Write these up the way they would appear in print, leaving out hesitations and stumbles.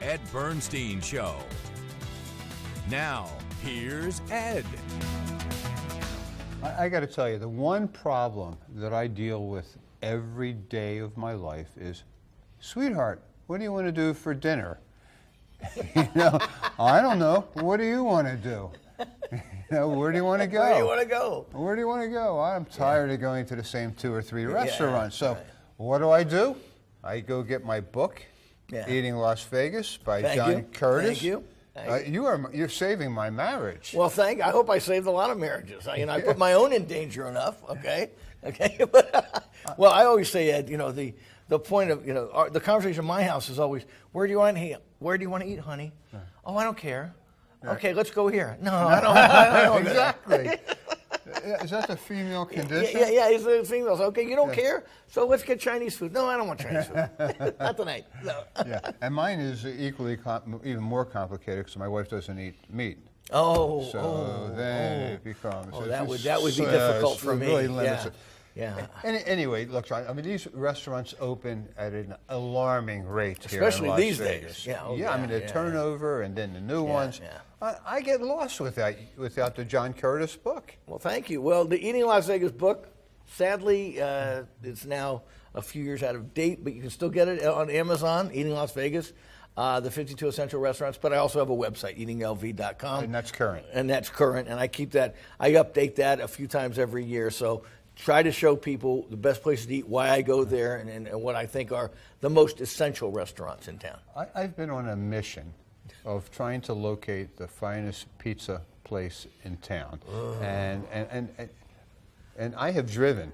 Ed Bernstein Show. Now, here's Ed. I got to tell you, the one problem that I deal with every day of my life is, sweetheart, what do you want to do for dinner? You know, I don't know. What do you want to do? You know, where do you want to go? Where do you want to go? Where do you want to go? I'm tired of going to the same 2 or 3 restaurants. So right. what do? I go get my book, Eating Las Vegas by John Curtas. Thank you. You're saving my marriage. Well, I hope I saved a lot of marriages. I put my own in danger enough. Okay. Well, I always say, Ed, the point of the conversation in my house is always, where do you want to eat? Where do you want to eat, honey? Oh, I don't care. Okay, let's go here. No, I don't. Exactly. Is that the female condition? Yeah, it's the females. Okay, you don't care? So let's get Chinese food. No, I don't want Chinese food. Not tonight. No. Yeah, and mine is even more complicated because my wife doesn't eat meat. Then it becomes... that would be difficult for me. Really limits it. Yeah. Anyway, look, I mean, these restaurants open at an alarming rate especially here in Las these Vegas. days. I mean, the turnover and then the new ones. Yeah. I get lost without the John Curtas book. Well, thank you. Well, the Eating Las Vegas book, sadly, it's now a few years out of date, but you can still get it on Amazon, Eating Las Vegas, the 52 Essential Restaurants. But I also have a website, eatinglv.com. And that's current. And I keep that. I update that a few times every year. So try to show people the best places to eat, why I go there, and what I think are the most essential restaurants in town. I've been on a mission of trying to locate the finest pizza place in town. And I have driven,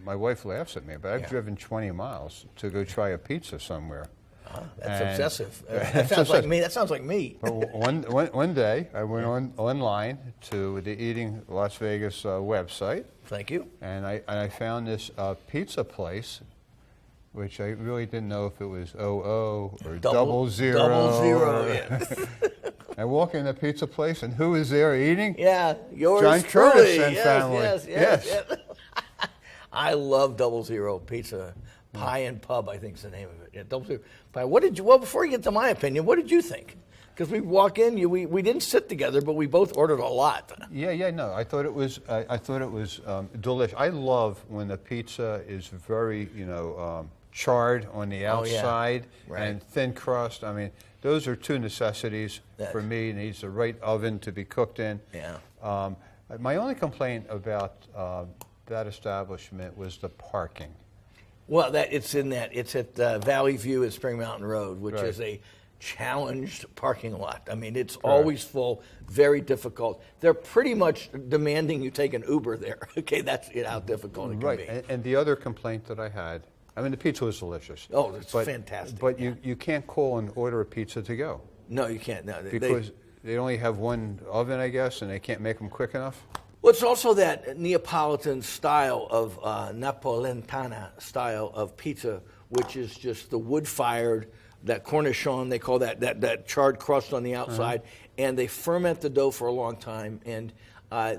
my wife laughs at me, but I've driven 20 miles to go try a pizza somewhere. That's obsessive. That sounds like me. That sounds like me. One day, I went online to the Eating Las Vegas website. Thank you. And I found this pizza place, which I really didn't know if it was OO or double zero. Double zero, yeah. I walk in the pizza place, and who is there eating? Yeah, yours John truly. Curtas and family. Yes. I love Double Zero Pizza. Pie and Pub, I think is the name of it. Yeah, Double Zero Pie. Well, before you get to my opinion, what did you think? Because we walk in, we didn't sit together, but we both ordered a lot. No, I thought it was delicious. I love when the pizza is very, charred on the outside and thin crust. I mean, those are two necessities for me. It needs the right oven to be cooked in. Yeah. My only complaint about that establishment was the parking. Well, it's at Valley View at Spring Mountain Road, which is a challenged parking lot. I mean, it's always full, very difficult. They're pretty much demanding you take an Uber there. Okay, that's how difficult it can be. And the other complaint that I had, I mean, the pizza was delicious. Oh, it's fantastic. But you can't call and order a pizza to go. No, you can't. No, because they only have one oven, I guess, and they can't make them quick enough. Well, it's also that Neapolitan style of Napolitana style of pizza, which is just the wood-fired, that cornichon, they call that charred crust on the outside, and they ferment the dough for a long time. And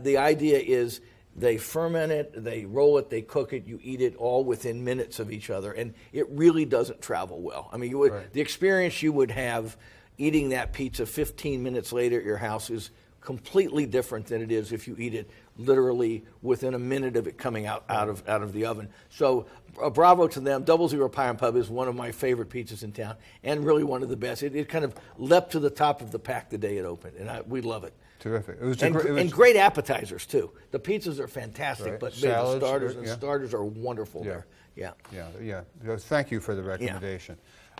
the idea is they ferment it, they roll it, they cook it, you eat it all within minutes of each other, and it really doesn't travel well. I mean, the experience you would have eating that pizza 15 minutes later at your house is completely different than it is if you eat it literally within a minute of it coming out of the oven. So bravo to them. Double Zero Pie and Pub is one of my favorite pizzas in town and really one of the best. It kind of leapt to the top of the pack the day it opened, and we love it. Terrific. And great appetizers, too. The pizzas are fantastic, but salads, the starters are wonderful there. Yeah. Thank you for the recommendation.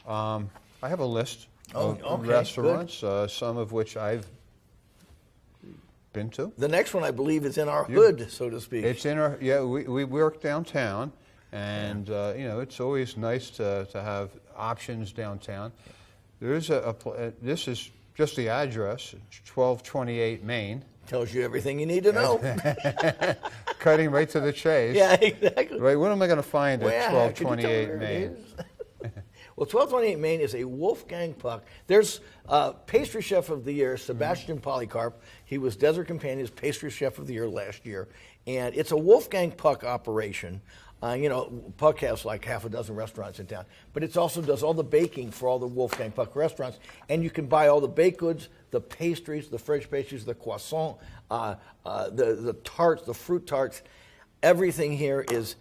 I have a list of restaurants, some of which I've been to. The next one, I believe, is in our hood, so to speak. It's in our, we work downtown, and, it's always nice to have options downtown. There's this is just the address, 1228 Main. Tells you everything you need to know. Cutting right to the chase. Yeah, exactly. Right, what am I going to find at 1228 Main? Well, 1228 Main is a Wolfgang Puck. There's Pastry Chef of the Year, Sebastian Polycarp. He was Desert Companion's Pastry Chef of the Year last year. And it's a Wolfgang Puck operation. Puck has like half a dozen restaurants in town, but it also does all the baking for all the Wolfgang Puck restaurants, and you can buy all the baked goods, the pastries, the French pastries, the croissant, the tarts, the fruit tarts. Everything here is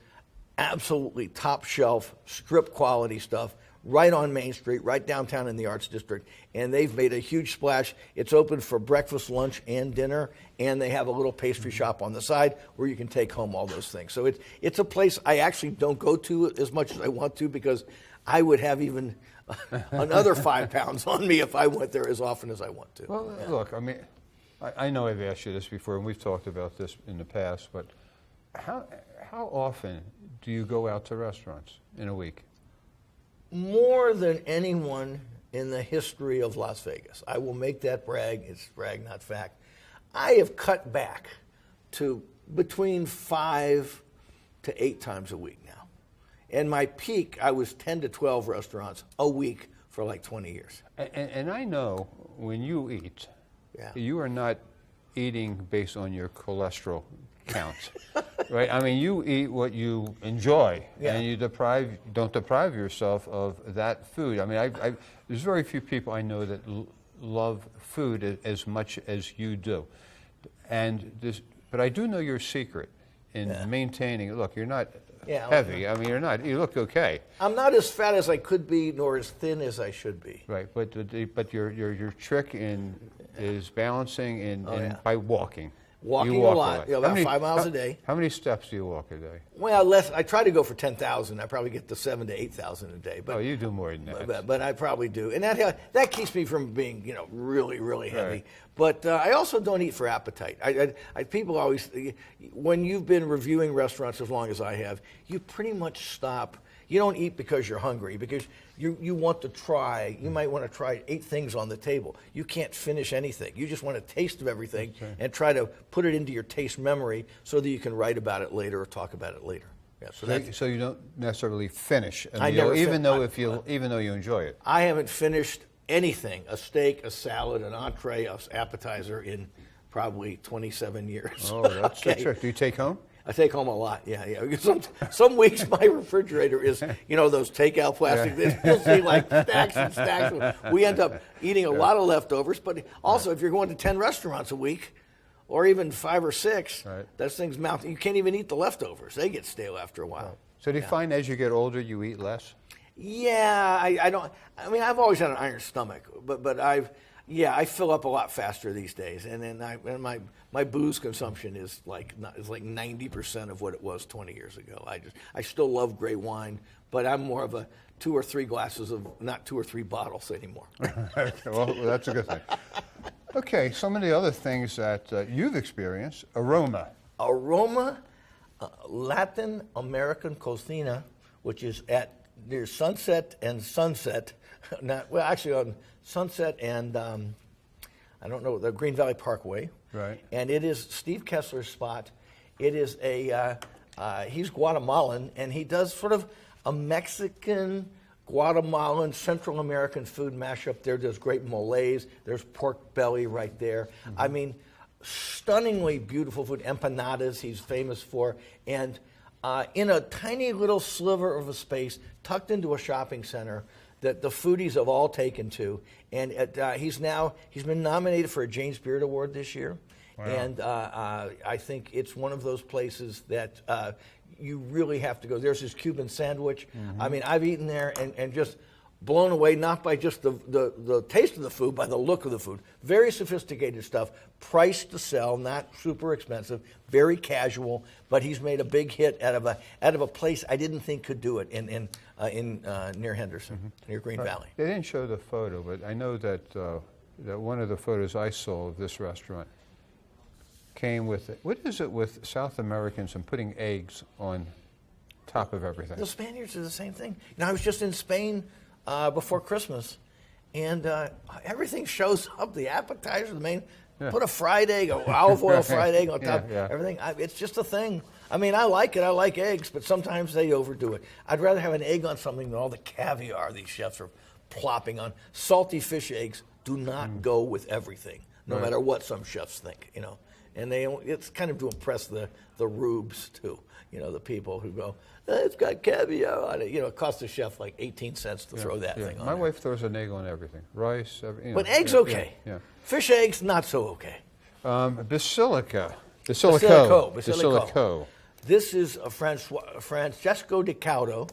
absolutely top shelf, strip quality stuff, right on Main Street, right downtown in the Arts District. And they've made a huge splash. It's open for breakfast, lunch, and dinner. And they have a little pastry shop on the side where you can take home all those things. So it's a place I actually don't go to as much as I want to, because I would have even another 5 pounds on me if I went there as often as I want to. Well, look, I mean, I know I've asked you this before, and we've talked about this in the past, but how often do you go out to restaurants in a week? More than anyone in the history of Las Vegas. I will make that brag. It's brag, not fact. I have cut back to between 5 to 8 times a week now. And my peak, I was 10 to 12 restaurants a week for like 20 years. And I know when you eat, you are not eating based on your cholesterol count, right? I mean, you eat what you enjoy, and you don't deprive yourself of that food. I mean, there's very few people I know that love food as much as you do, but I do know your secret in maintaining. Look, you're not heavy. I mean, you're not. You look okay. I'm not as fat as I could be, nor as thin as I should be. Right, but your trick is balancing by walking. Walking a lot, about 5 miles a day. How many steps do you walk a day? Well, less. I try to go for 10,000. I probably get to 7,000 to 8,000 a day. But, you do more than that. But I probably do, and that keeps me from being really, really heavy. Right. But I also don't eat for appetite. People always, when you've been reviewing restaurants as long as I have, you pretty much stop. You don't eat because you're hungry, because you want to try. You might want to try 8 things on the table. You can't finish anything. You just want a taste of everything and try to put it into your taste memory so that you can write about it later or talk about it later. Yeah, so you don't necessarily finish a meal, even though you enjoy it. I haven't finished anything, a steak, a salad, an entree, an appetizer, in probably 27 years. Oh, that's the trick. Do you take home? I take home a lot, yeah. Some weeks my refrigerator is, those takeout plastic things. You'll see like stacks and stacks. We end up eating a lot of leftovers, but also if you're going to 10 restaurants a week, or even 5 or 6, those things mount. You can't even eat the leftovers. They get stale after a while. So do you find as you get older you eat less? Yeah, I don't. I mean, I've always had an iron stomach, but I fill up a lot faster these days, and then my booze consumption is like 90% of what it was 20 years ago. I still love great wine, but I'm more of a 2 or 3 glasses of, not 2 or 3 bottles anymore. Well, that's a good thing. Okay, some of the other things that you've experienced: aroma, Latin American cocina, which is near Sunset and Sunset, actually on Sunset and I don't know, the Green Valley Parkway. Right. And it is Steve Kessler's spot. It is he's Guatemalan, and he does sort of a Mexican, Guatemalan, Central American food mashup there. There's great moles. There's pork belly right there. Mm-hmm. I mean, stunningly beautiful food. Empanadas he's famous for. And in a tiny little sliver of a space tucked into a shopping center that the foodies have all taken to. And he's been nominated for a James Beard Award this year. Wow. And I think it's one of those places that you really have to go. There's his Cuban sandwich. Mm-hmm. I mean, I've eaten there and just blown away, not by just the taste of the food, by the look of the food. Very sophisticated stuff, priced to sell, not super expensive, very casual, but he's made a big hit out of a place I didn't think could do it in near Henderson, near Green Valley. They didn't show the photo, but I know that one of the photos I saw of this restaurant came with, what is it with South Americans and putting eggs on top of everything? The Spaniards do the same thing. Now, I was just in Spain before Christmas, and everything shows up, the appetizer, the main, put a fried egg, an olive oil fried egg on top, everything. It's just a thing. I mean, I like it, I like eggs, but sometimes they overdo it. I'd rather have an egg on something than all the caviar these chefs are plopping on. Salty fish eggs do not go with everything. no matter what some chefs think, And it's kind of to impress the rubes too, the people who go, it's got caviar on it. It costs the chef like 18 cents to throw that thing on. My wife throws an egg on everything, rice. But eggs okay. Yeah. Fish eggs not so okay. Basilico. This is a Francesco Di Caudo,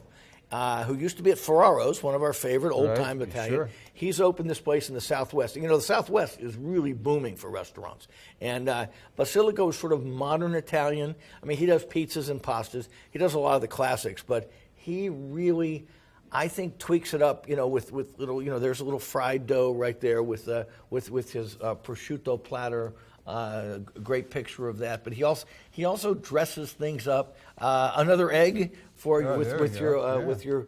who used to be at Ferraro's, one of our favorite old-time Italian. Sure. He's opened this place in the Southwest. The Southwest is really booming for restaurants. And Basilico is sort of modern Italian. I mean, he does pizzas and pastas. He does a lot of the classics, but he really, I think, tweaks it up, with little, there's a little fried dough right there with his prosciutto platter. Great picture of that, but he also dresses things up. Another egg for you with your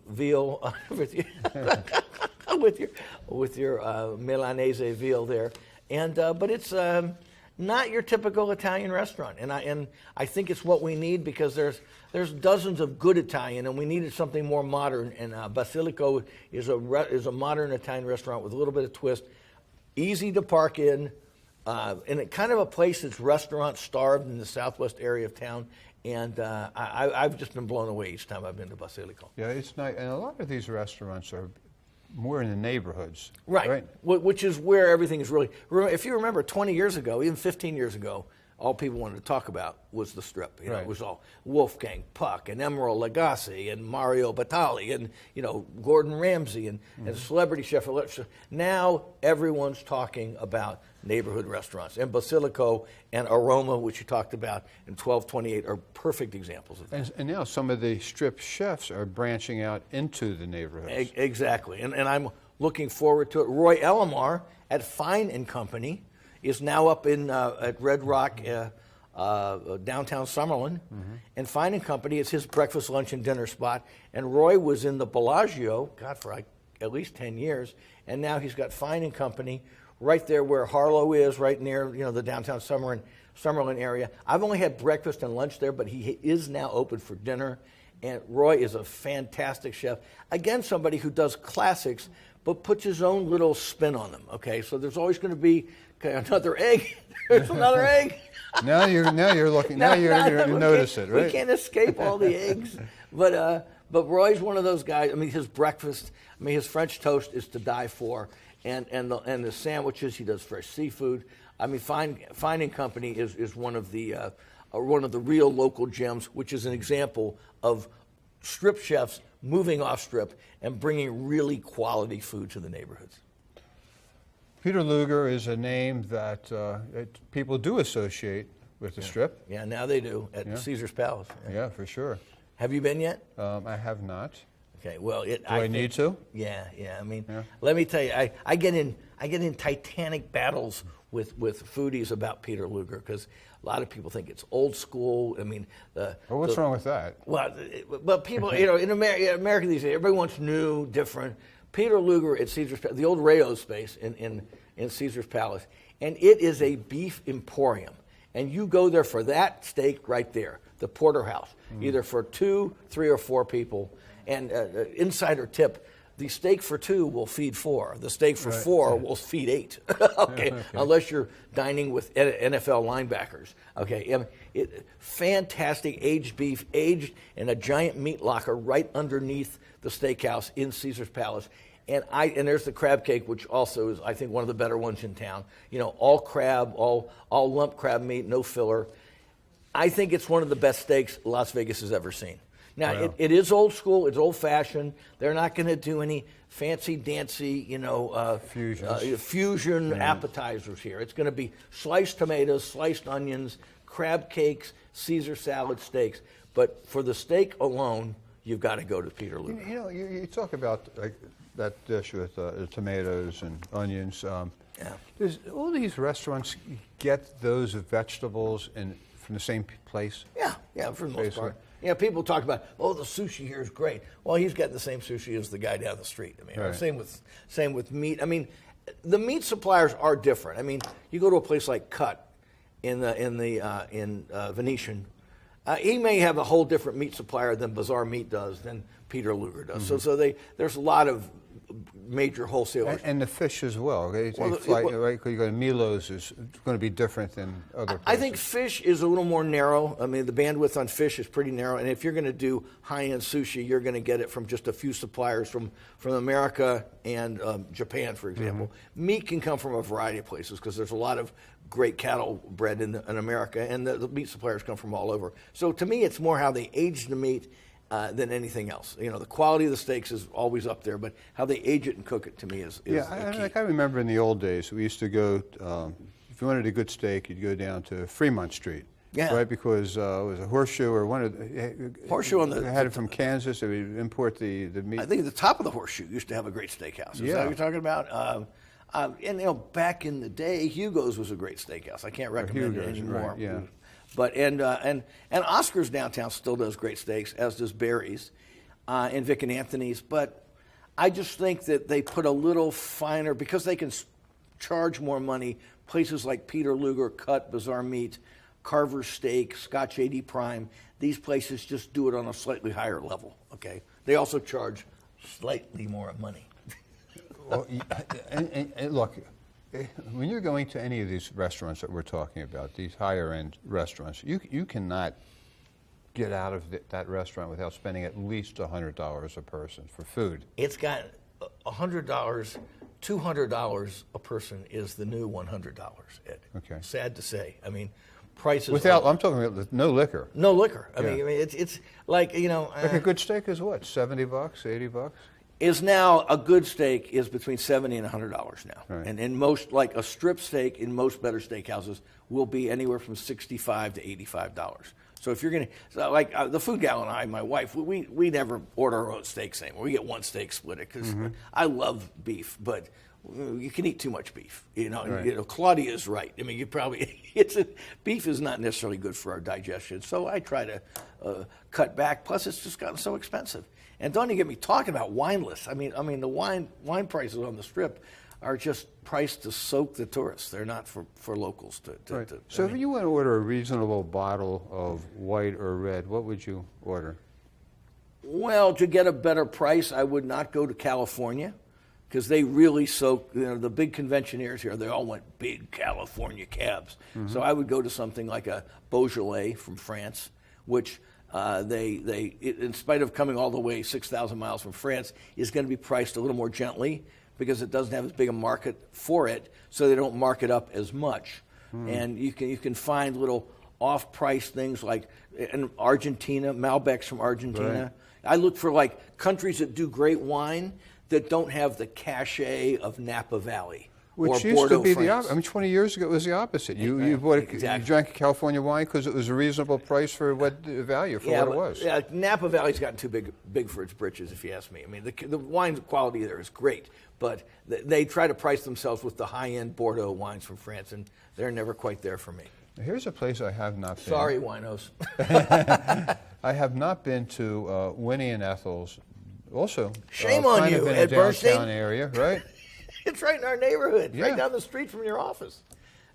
veal with your Milanese veal there, and but it's not your typical Italian restaurant, and I think it's what we need because there's dozens of good Italian, and we needed something more modern. And Basilico is a modern Italian restaurant with a little bit of twist, easy to park in. And it kind of a place that's restaurant starved in the southwest area of town, and I've just been blown away each time I've been to Basilico. Yeah, it's nice, and a lot of these restaurants are more in the neighborhoods, right? Which is where everything is really. If you remember, 20 years ago, even 15 years ago, all people wanted to talk about was the Strip. It was all Wolfgang Puck and Emeril Lagasse and Mario Batali and Gordon Ramsay and celebrity chef. Now everyone's talking about neighborhood restaurants, and Basilico and Aroma, which you talked about, and 1228 are perfect examples of that. And now some of the Strip chefs are branching out into the neighborhoods. Exactly, and I'm looking forward to it. Roy Elamar at Fine and Company is now up in at Red Rock, downtown Summerlin, and Fine and Company is his breakfast, lunch, and dinner spot. And Roy was in the Bellagio, for at least 10 years, and now he's got Fine and Company right there where Harlow is, right near the downtown Summerlin area. I've only had breakfast and lunch there, but he is now open for dinner. And Roy is a fantastic chef. Again, somebody who does classics, but puts his own little spin on them. Okay, so there's always going to be another egg. There's another egg. Now you're looking. Now you notice it, right? We can't escape all the eggs. But Roy's one of those guys. I mean, his breakfast. I mean, his French toast is to die for, and the sandwiches. He does fresh seafood. I mean, Fine and Company is one of the real local gems, which is an example of Strip chefs moving off Strip and bringing really quality food to the neighborhoods. Peter Luger is a name that people do associate with the Strip. Yeah, now they do at Caesar's Palace. Yeah, for sure. Have you been yet? I have not. Okay, well, do I need to? Yeah. I mean, let me tell you, I get in titanic battles with foodies about Peter Luger because a lot of people think it's old school. I mean, what's wrong with that? Well, but people, in America these days, everybody wants new, different. Peter Luger at Caesar's, the old Rayo's space in Caesar's Palace, and it is a beef emporium. And you go there for that steak right there, the porterhouse, either for 2, 3, or 4 people. And insider tip, the steak for 2 will feed 4. The steak for 4 will feed 8. okay, unless you're dining with NFL linebackers. Okay, fantastic aged beef, aged in a giant meat locker right underneath the steakhouse in Caesar's Palace. And there's the crab cake, which also is, I think, one of the better ones in town. All crab, all lump crab meat, no filler. I think it's one of the best steaks Las Vegas has ever seen. Now, it is old school. It's old-fashioned. They're not going to do any fancy-dancy, fusion appetizers here. It's going to be sliced tomatoes, sliced onions, crab cakes, Caesar salad steaks. But for the steak alone, you've got to go to Peter Luger. You talk about that dish with tomatoes and onions. Does all these restaurants get those vegetables from the same place? Yeah, for the most part. Yeah, people talk about, the sushi here is great. Well, he's getting the same sushi as the guy down the street. I mean, same with meat. I mean, the meat suppliers are different. I mean, you go to a place like Cut in Venetian. He may have a whole different meat supplier than Bazaar Meat does, than Peter Luger does. So there's a lot of major wholesalers. And the fish as well. Okay? Well, right? You go to Milo's is going to be different than other places. I think fish is a little more narrow. I mean, the bandwidth on fish is pretty narrow. And if you're going to do high-end sushi, you're going to get it from just a few suppliers from America and Japan, for example. Meat can come from a variety of places because there's a lot of great cattle bred in America, and the meat suppliers come from all over. So to me, it's more how they age the meat than anything else. You know, the quality of the steaks is always up there, but how they age it and cook it to me is key. I remember in the old days, we used to go, if you wanted a good steak, you'd go down to Fremont Street. Yeah. Right, because it was a Horseshoe or one of the... Horseshoe on the... They had it from Kansas, they would import the meat. I think the top of the Horseshoe used to have a great steakhouse. Is that what you're talking about? And you know, back in the day, Hugo's was a great steakhouse. I can't recommend it anymore. Right, yeah. But and Oscar's downtown still does great steaks, as does Barry's, and Vic and Anthony's. But I just think that they put a little finer because they can charge more money. Places like Peter Luger, Cut, Bazaar Meat, Carver's Steak, Scotch 80 Prime. These places just do it on a slightly higher level. Okay, they also charge slightly more money. Well, and look, when you're going to any of these restaurants that we're talking about, these higher-end restaurants, you cannot get out of that restaurant without spending at least $100 a person for food. It's got $100, $200 a person is the new $100, Ed. Okay. Sad to say. I mean, prices. Without, I'm talking about no liquor. No liquor. I mean, it's like, you know. Like a good steak is what, $70, $80? Is now a good steak is between $70 and $100 now, right. And in most, like a strip steak in most better steakhouses will be anywhere from $65 to $85. So if you're gonna, like the food gal and I, my wife, we never order our own steaks anymore. We get one steak, split it because I love beef, but you can eat too much beef. You know, right. You know, Claudia's right. I mean, you probably beef is not necessarily good for our digestion, so I try to cut back. Plus, it's just gotten so expensive. And don't you get me talking about wine lists. I mean, the wine prices on the Strip are just priced to soak the tourists. They're not for locals right. So if you want to order a reasonable bottle of white or red, what would you order? Well, to get a better price, I would not go to California because they really soak. You know, the big conventionaires here, they all want big California cabs. So I would go to something like a Beaujolais from France, which in spite of coming all the way 6,000 miles from France, is going to be priced a little more gently because it doesn't have as big a market for it, so they don't mark it up as much. And you can find little off-price things like in Argentina, Malbecs from Argentina. Right. I look for like countries that do great wine that don't have the cachet of Napa Valley. Which used to be the opposite. I mean, 20 years ago it was the opposite. You drank a California wine because it was a reasonable price for what the value for what it was. Yeah, Napa Valley's gotten too big for its britches, if you ask me. I mean, the wine quality there is great, but they try to price themselves with the high-end Bordeaux wines from France, and they're never quite there for me. Here's a place I have not been. Sorry, winos. I have not been to Winnie and Ethel's. Also, shame on kind you, of in Ed a Bernstein. downtown area, right? It's right in our neighborhood, yeah. right down the street from your office.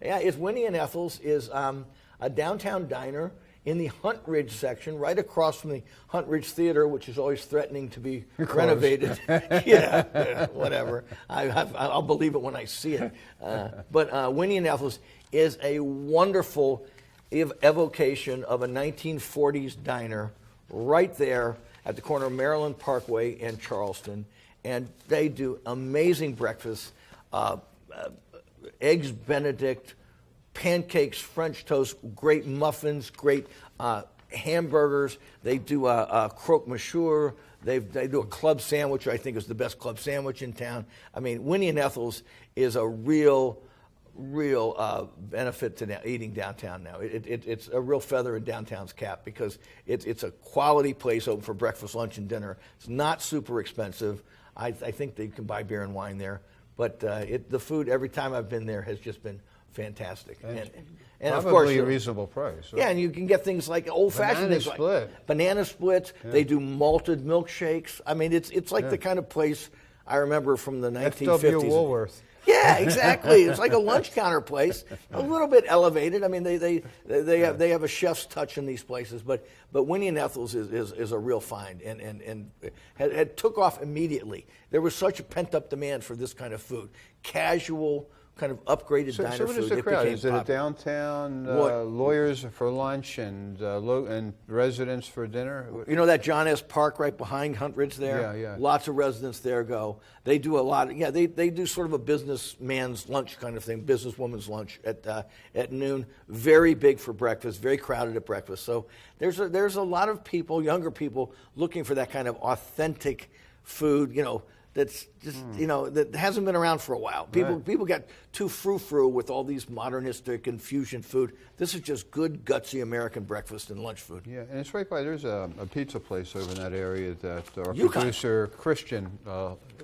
Yeah, it's Winnie and Ethel's is a downtown diner in the Hunt Ridge section, right across from the Hunt Ridge Theater, which is always threatening to be renovated. yeah, whatever. I'll believe it when I see it. But Winnie and Ethel's is a wonderful evocation of a 1940s diner right there at the corner of Maryland Parkway and Charleston. And they do amazing breakfasts, eggs Benedict, pancakes, French toast, great muffins, great hamburgers. They do a croque monsieur. They do a club sandwich, which I think is the best club sandwich in town. I mean, Winnie and Ethel's is a real benefit to eating downtown now. It's a real feather in downtown's cap because it's a quality place open for breakfast, lunch, and dinner. It's not super expensive. I think they can buy beer and wine there, but the food every time I've been there has just been fantastic. And of course, a reasonable price. Right? Yeah, and you can get things like old-fashioned things like banana splits. Yeah. They do malted milkshakes. I mean, it's like the kind of place I remember from the 1950s. F.W. Woolworth. Yeah, exactly. It's like a lunch counter place, a little bit elevated. I mean, they have a chef's touch in these places, but Winnie and Ethel's is a real find, and had took off immediately. There was such a pent up demand for this kind of food, casual, kind of upgraded diner so what food. is the crowd? Is it popular. a downtown lawyers for lunch and residents for dinner? You know that John S. Park right behind Hunt Ridge there? Yeah, yeah. Lots of residents there go. They do a lot. They do sort of a businessman's lunch kind of thing, businesswoman's lunch at noon. Very big for breakfast, very crowded at breakfast. So there's a lot of people, younger people, looking for that kind of authentic food, that's just, that hasn't been around for a while. People got too frou-frou with all these modernistic and fusion food. This is just good, gutsy American breakfast and lunch food. Yeah, and it's right by, there's a pizza place over in that area that our Yukon. producer, Christian,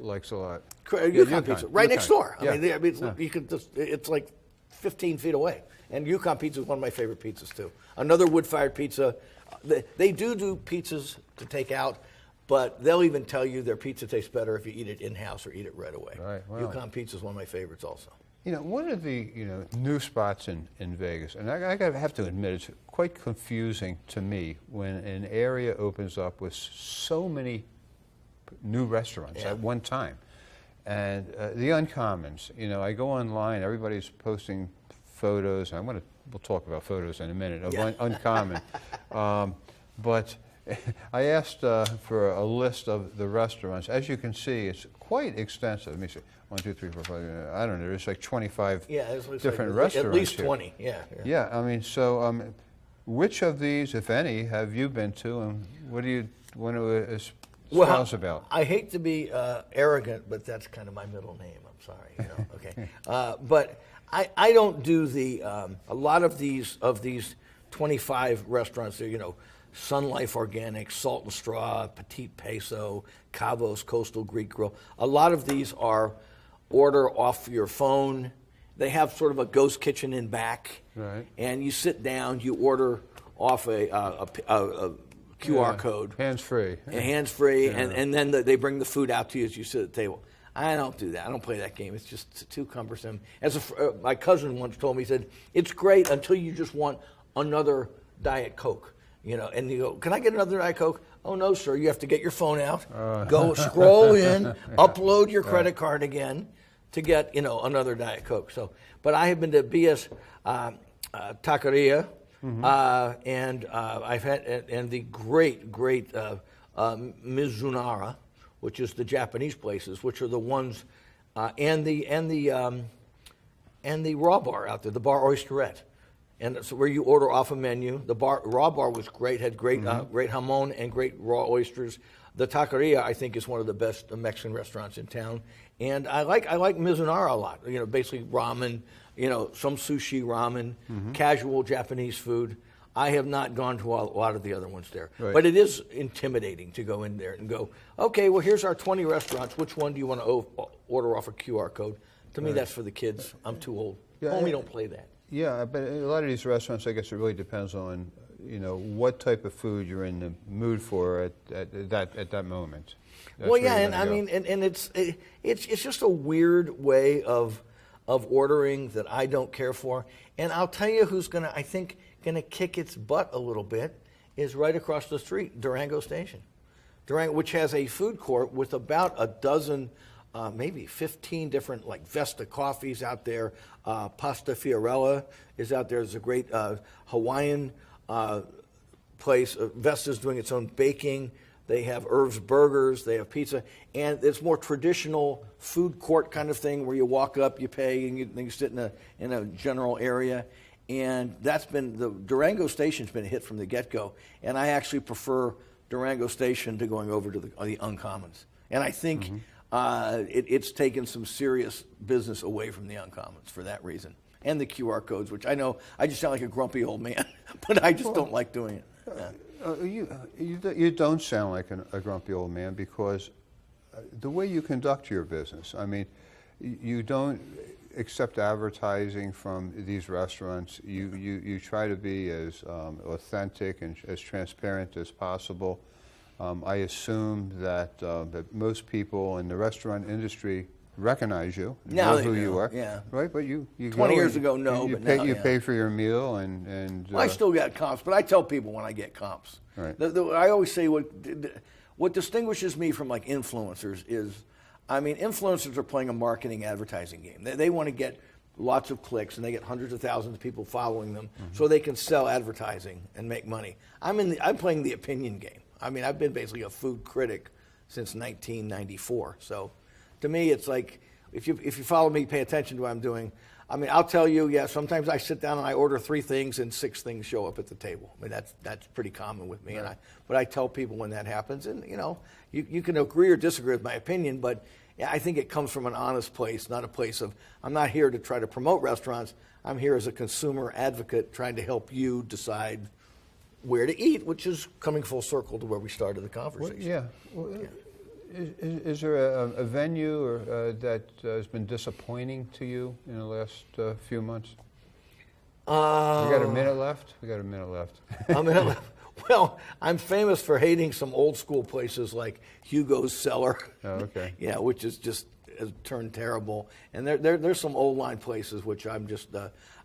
likes a lot. Yukon Pizza, right next door. Yeah. I mean, you could it's like 15 feet away. And Yukon Pizza is one of my favorite pizzas, too. Another wood-fired pizza. They do pizzas to take out, but they'll even tell you their pizza tastes better if you eat it in-house or eat it right away. Right, wow. Yukon Pizza is one of my favorites also. One of the new spots in Vegas, and I have to admit, it's quite confusing to me when an area opens up with so many new restaurants at one time. And the Uncommons, I go online, everybody's posting photos. We'll talk about photos in a minute of Uncommon. But I asked for a list of the restaurants. As you can see, it's quite extensive. Let me see. 1, 2, 3, 4, 5. I don't know. There's like 25 different restaurants. At least here. 20. Yeah. Yeah. I mean, so which of these, if any, have you been to, and what do you want to espouse about? I hate to be arrogant, but that's kind of my middle name. I'm sorry. Okay. But I don't do a lot of these 25 restaurants. There, Sun Life Organic, Salt and Straw, Petite Peso, Cavo's Coastal Greek Grill. A lot of these are order off your phone. They have sort of a ghost kitchen in back, right? And you sit down, you order off a QR code, hands-free, and then they bring the food out to you as you sit at the table. I don't do that. I don't play that game. It's just too cumbersome. My cousin once told me, he said, it's great until you just want another Diet Coke. And you go, can I get another Diet Coke? Oh, no, sir. You have to get your phone out, go scroll in, upload your credit card again to get, another Diet Coke. So, but I have been to BS Taqueria, and I've had, and the great Mizunara, which is the Japanese places, which are the ones, and the Raw Bar out there, the Bar Oysterette. And so where you order off a menu, the Raw Bar was great, had great great jamon and great raw oysters. The Taqueria, I think, is one of the best Mexican restaurants in town. And I like Mizunara a lot. Basically ramen, some sushi ramen, casual Japanese food. I have not gone to a lot of the other ones there. Right. But it is intimidating to go in there and go, okay, well, here's our 20 restaurants. Which one do you want to order off a QR code? To me, that's for the kids. I'm too old. Homie don't play that. Yeah, but a lot of these restaurants, I guess it really depends on, what type of food you're in the mood for at that moment. That's it's just a weird way of ordering that I don't care for. And I'll tell you who's gonna kick its butt a little bit is right across the street, Durango Station, which has a food court with about a dozen. Maybe 15 different, like Vesta coffees out there. Pasta Fiorella is out there. There's a great Hawaiian place. Vesta's doing its own baking. They have Irv's Burgers. They have pizza. And it's more traditional food court kind of thing where you walk up, you pay, and you sit in a general area. And the Durango Station's been a hit from the get-go. And I actually prefer Durango Station to going over to the Uncommons. And I think... it's taken some serious business away from the Uncommons for that reason. And the QR codes, which I know I just sound like a grumpy old man, but I just don't like doing it. You don't sound like a grumpy old man because the way you conduct your business, I mean, you don't accept advertising from these restaurants. You try to be as authentic and as transparent as possible. I assume that most people in the restaurant industry recognize you, Now know they who do, you are, yeah. right? But you 20 go years and ago, no, you but pay, now, you yeah. pay for your meal, and Well, I still got comps, but I tell people when I get comps. Right. I always say what distinguishes me from like influencers is, I mean, influencers are playing a marketing advertising game. They want to get lots of clicks, and they get hundreds of thousands of people following them, so they can sell advertising and make money. I'm playing the opinion game. I mean, I've been basically a food critic since 1994. So, to me, it's like if you follow me, pay attention to what I'm doing. I mean, I'll tell you, yeah. Sometimes I sit down and I order 3 things, and 6 things show up at the table. I mean, that's pretty common with me. Right. But I tell people when that happens, and you can agree or disagree with my opinion, but I think it comes from an honest place, not a place of, I'm not here to try to promote restaurants. I'm here as a consumer advocate trying to help you decide where to eat, which is coming full circle to where we started the conversation. Is there a venue or that has been disappointing to you in the last few months? We got a minute left? Well, I'm famous for hating some old school places like Hugo's Cellar. Oh, okay. Yeah, which is just has turned terrible. And there's some old line places which I'm just,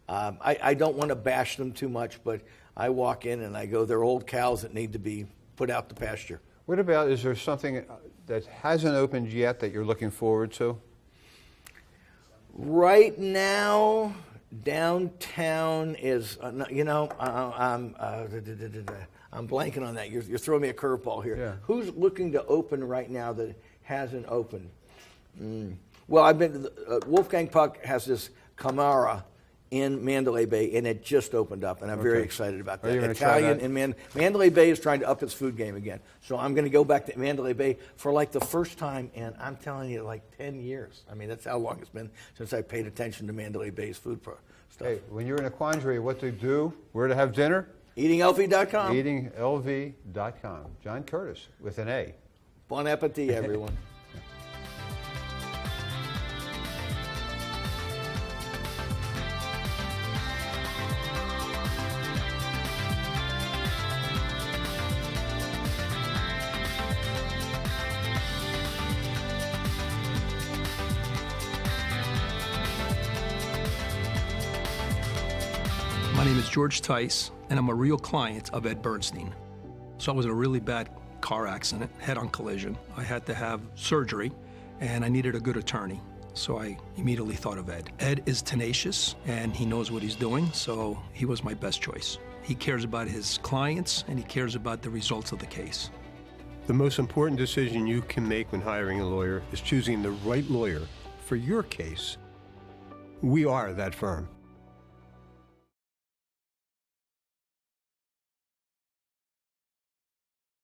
I don't want to bash them too much, but I walk in and I go, they're old cows that need to be put out to pasture. What about, is there something that hasn't opened yet that you're looking forward to? Right now, downtown is, I'm blanking on that. You're throwing me a curveball here. Yeah. Who's looking to open right now that hasn't opened? Well, Wolfgang Puck has this Camara in Mandalay Bay, and it just opened up, and I'm very excited about that. Are you gonna try Italian that? in Mandalay Bay is trying to up its food game again. So I'm going to go back to Mandalay Bay for like the first time in, I'm telling you, like 10 years. I mean, that's how long it's been since I paid attention to Mandalay Bay's food stuff. Hey, when you're in a quandary, what to do, where to have dinner? EatingLV.com. EatingLV.com. John Curtas with an A. Bon appetit, everyone. My name is George Tice, and I'm a real client of Ed Bernstein. So I was in a really bad car accident, head-on collision. I had to have surgery, and I needed a good attorney. So I immediately thought of Ed. Ed is tenacious, and he knows what he's doing, so he was my best choice. He cares about his clients, and he cares about the results of the case. The most important decision you can make when hiring a lawyer is choosing the right lawyer for your case. We are that firm.